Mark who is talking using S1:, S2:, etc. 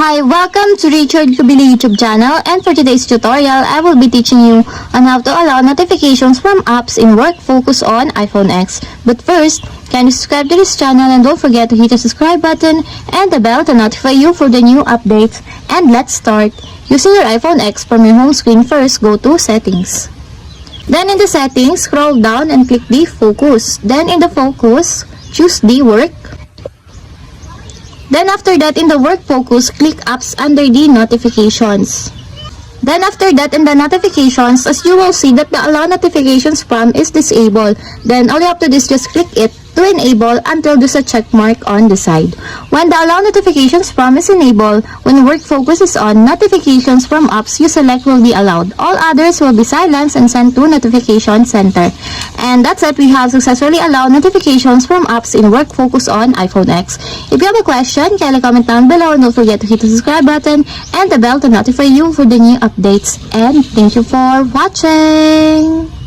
S1: Hi, welcome to Richard Cabile YouTube channel, and for today's tutorial, I will be teaching you on how to allow notifications from apps in work focus on iPhone X. But first, can you subscribe to this channel and don't forget to hit the subscribe button and the bell to notify you for the new updates. And let's start. Using your iPhone X from your home screen, first go to Settings. Then in the Settings, scroll down and click the Focus. Then in the Focus, choose the Work. Then after that, in the work focus, click apps under the notifications. Then after that, in the notifications, as you will see that the allow notifications from is disabled. Then all you have to do is just click it to enable until there's a check mark on the side. When the allow notifications from is enabled, when work focus is on, notifications from apps you select will be allowed. All others will be silenced and sent to notification center. And that's it. We have successfully allowed notifications from apps in work focus on iPhone X. If you have a question, kindly comment down below and don't forget to hit the subscribe button and the bell to notify you for the new updates. And thank you for watching.